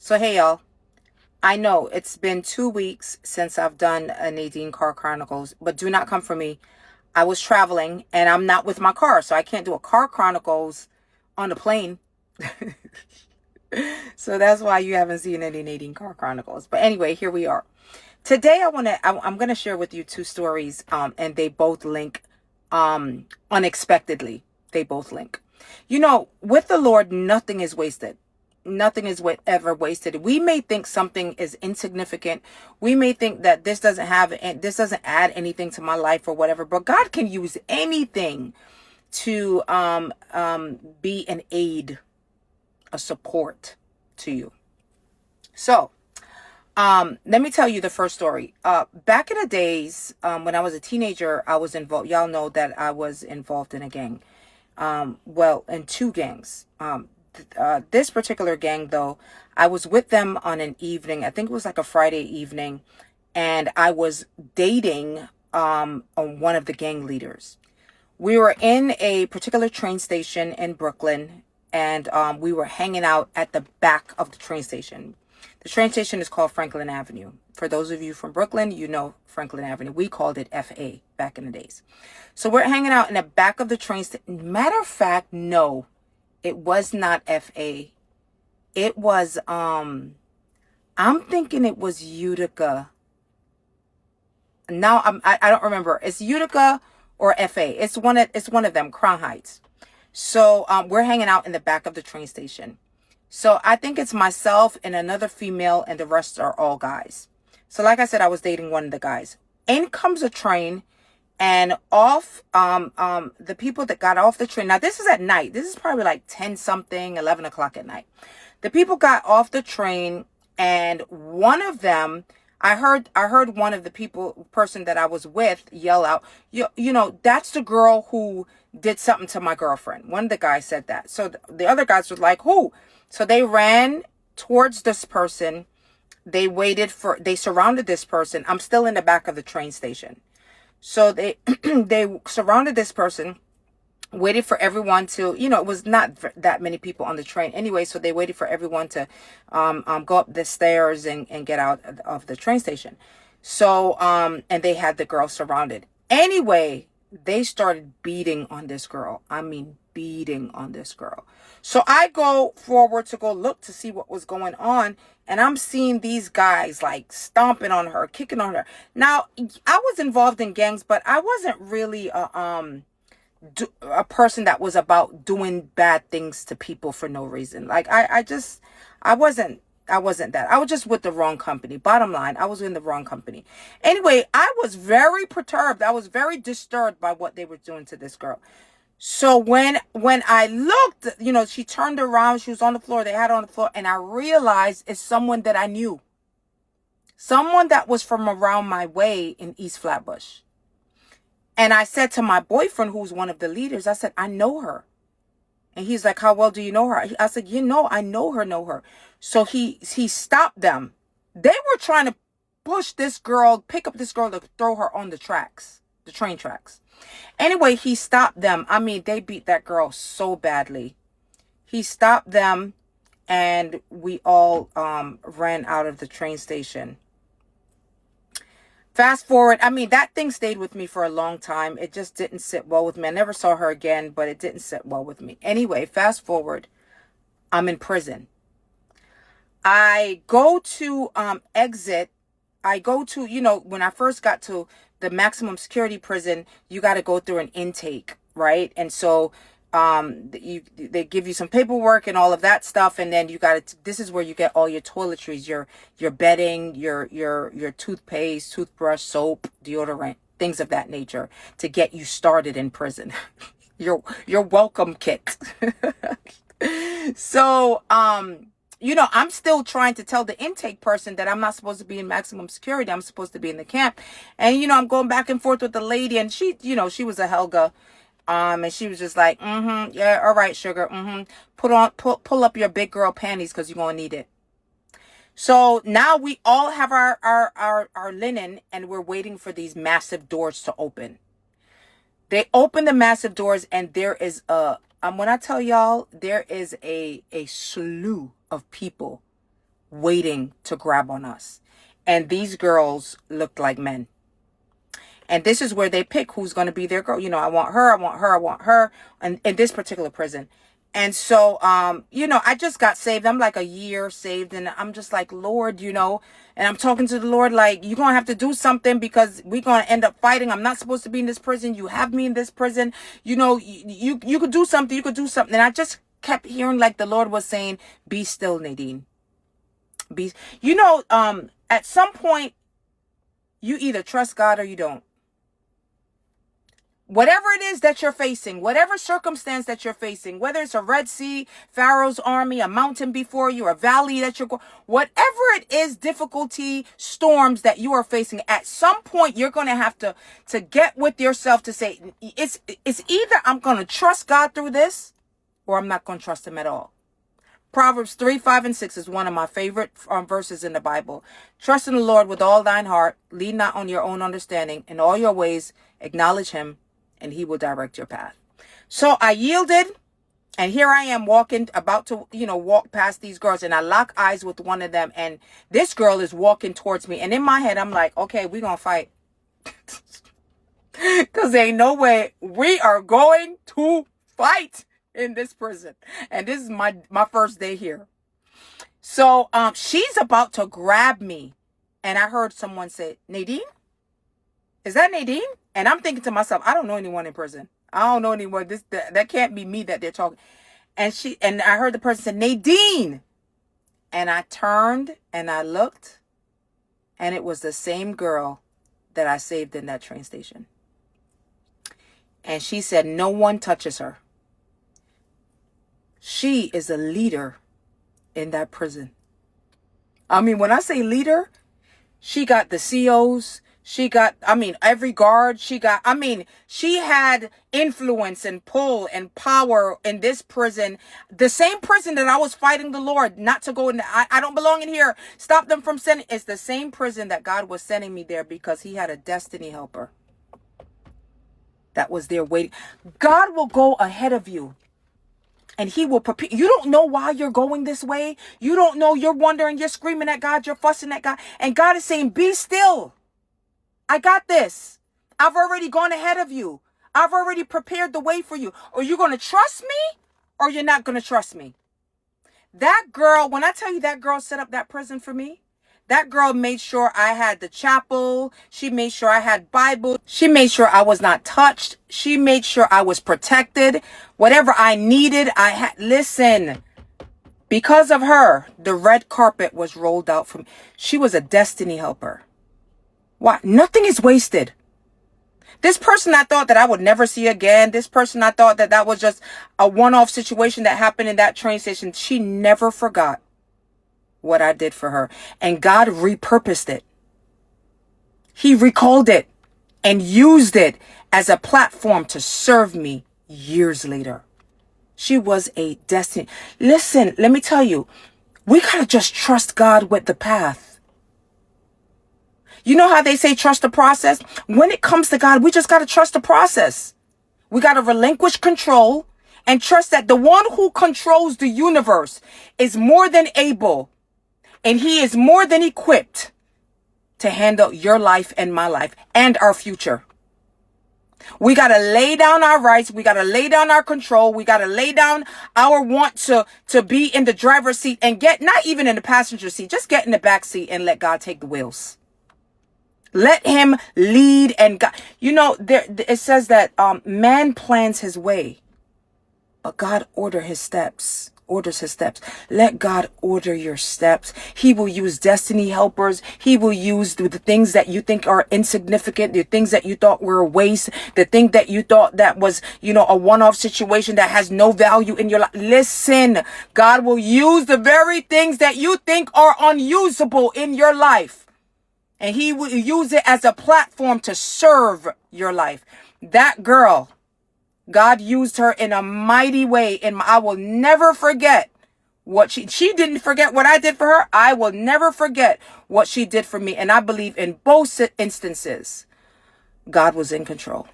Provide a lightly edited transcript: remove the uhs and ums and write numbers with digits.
So, hey, y'all. I know it's been 2 weeks since I've done a Nadine Car Chronicles, but do not come for me. I was traveling and I'm not with my car, so I can't do a Car Chronicles on the plane. So that's why you haven't seen any Nadine Car Chronicles. But anyway, here we are. Today I'm gonna share with you two stories, and they both link unexpectedly. They both link. With the Lord, nothing is wasted. Nothing is ever wasted. We may think something is insignificant. We may think that this doesn't add anything to my life or whatever, but God can use anything to be an aid, a support to you. So, let me tell you the first story. Back in the days, when I was a teenager, I was involved. Y'all know that I was involved in a gang. Well, in two gangs. This particular gang, though, I was with them on an evening. I think it was like a Friday evening, and I was dating on one of the gang leaders. We were in a particular train station in Brooklyn, and we were hanging out at the back of the train station. The train station is called Franklin Avenue. For those of you from Brooklyn, you know Franklin Avenue. We called it FA back in the days. So we're hanging out in the back of the train station. Matter of fact, no, it was not FA. It was, I'm thinking it was Utica. Now I don't remember. It's Utica or FA. It's one of them, Crown Heights. So we're hanging out in the back of the train station. So I think it's myself and another female, and the rest are all guys. So like I said, I was dating one of the guys. In comes a train, and off the people that got off the train. Now this is at night. This is probably like 10 something, 11 o'clock at night. The people got off the train, and one of them, I heard one of the person that I was with yell out, that's the girl who did something to my girlfriend. One of the guys said that. So the other guys were like, who? So they ran towards this person. They surrounded this person. I'm still in the back of the train station. So they surrounded this person, waited for everyone to, it was not that many people on the train anyway. So they waited for everyone to go up the stairs and get out of the train station. So, and they had the girl surrounded. Anyway, they started beating on this girl. I mean, beating on this girl. So I go forward to go look to see what was going on. And I'm seeing these guys like stomping on her, kicking on her. Now, I was involved in gangs, but I wasn't really a person that was about doing bad things to people for no reason. Like I wasn't that. I was just with the wrong company. Bottom line, I was in the wrong company. Anyway, I was very perturbed. I was very disturbed by what they were doing to this girl. So when I looked, she turned around, she was on the floor, they had her on the floor, and I realized it's someone that I knew. Someone that was from around my way in East Flatbush. And I said to my boyfriend, who's one of the leaders, I said, I know her. And he's like, how well do you know her? I said, I know her. So he stopped them. They were trying to pick up this girl to throw her on the train tracks. Anyway, he stopped them. I mean, they beat that girl so badly. He stopped them, and we all ran out of the train station. Fast forward, I mean, that thing stayed with me for a long time. It just didn't sit well with me. I never saw her again, but it didn't sit well with me. Anyway, fast forward, I'm in prison. I go to exit. I go to, when I first got to the maximum security prison, you got to go through an intake, right? And so they give you some paperwork and all of that stuff, and then this is where you get all your toiletries, your bedding, your toothpaste, toothbrush, soap, deodorant, things of that nature, to get you started in prison. your welcome kit. So I'm still trying to tell the intake person that I'm not supposed to be in maximum security. I'm supposed to be in the camp. And, I'm going back and forth with the lady, and she, she was a Helga. And she was just like, yeah, all right, sugar. Pull up your big girl panties, because you're going to need it. So now we all have our linen, and we're waiting for these massive doors to open. They open the massive doors, and there is when I tell y'all, there is a slew of people waiting to grab on us. And these girls looked like men. And this is where they pick who's going to be their girl. You know, I want her, I want her, I want her. And in this particular prison. And so, you know, I just got saved. I'm like a year saved. And I'm just like, Lord, you know, and I'm talking to the Lord like, you're going to have to do something because we're going to end up fighting. I'm not supposed to be in this prison. You have me in this prison. You know, you could do something. You could do something. And I just kept hearing like the Lord was saying, be still, Nadine. You know, at some point, you either trust God or you don't. Whatever it is that you're facing, whatever circumstance that you're facing, whether it's a Red Sea, Pharaoh's army, a mountain before you, a valley that you're going, whatever it is, difficulty, storms that you are facing, at some point you're going to have to get with yourself to say, it's either I'm going to trust God through this or I'm not going to trust him at all. Proverbs 3, 5, and 6 is one of my favorite verses in the Bible. Trust in the Lord with all thine heart. Lean not on your own understanding. In all your ways, acknowledge him, and he will direct your path. So I yielded, and here I am walking, about to, you know, walk past these girls, and I lock eyes with one of them, and this girl is walking towards me. And in my head, I'm like, okay, we're going to fight. Because there ain't no way we are going to fight in this prison. And this is my first day here. So she's about to grab me. And I heard someone say, Nadine? Is that Nadine? And I'm thinking to myself, I don't know anyone in prison. I don't know anyone. That can't be me that they're talking. And I heard the person say, Nadine. And I turned and I looked. And it was the same girl that I saved in that train station. And she said, no one touches her. She is a leader in that prison. I mean, when I say leader, she got the COs. She got, every guard. She had influence and pull and power in this prison. The same prison that I was fighting the Lord not to go in. I don't belong in here. Stop them from sending. It's the same prison that God was sending me there because he had a destiny helper that was there waiting. God will go ahead of you. And he will prepare. You don't know why you're going this way. You don't know. You're wondering. You're screaming at God. You're fussing at God. And God is saying, be still. I got this. I've already gone ahead of you. I've already prepared the way for you. Are you going to trust me or you're not going to trust me? That girl, when I tell you that girl set up that prison for me, that girl made sure I had the chapel. She made sure I had Bible. She made sure I was not touched. She made sure I was protected. Whatever I needed, I had. Listen, because of her, the red carpet was rolled out for me. She was a destiny helper. Why? Nothing is wasted. This person I thought that I would never see again. This person I thought that was just a one-off situation that happened in that train station. She never forgot what I did for her. And God repurposed it. He recalled it and used it as a platform to serve me years later. She was a destiny. Listen, let me tell you, we got to just trust God with the path. You know how they say trust the process? When it comes to God, we just got to trust the process. We got to relinquish control and trust that the one who controls the universe is more than able. And he is more than equipped to handle your life and my life and our future. We got to lay down our rights. We got to lay down our control. We got to lay down our want to be in the driver's seat and get, not even in the passenger seat, just get in the back seat and let God take the wheels. Let him lead and God. You know, it says that man plans his way, but God orders his steps. Let God order your steps. He will use destiny helpers. He will use the things that you think are insignificant, the things that you thought were a waste, the thing that you thought that was, a one-off situation that has no value in your life. Listen, God will use the very things that you think are unusable in your life. And he will use it as a platform to serve your life. That girl, God used her in a mighty way. And I will never forget what she didn't forget what I did for her. I will never forget what she did for me. And I believe in both instances, God was in control.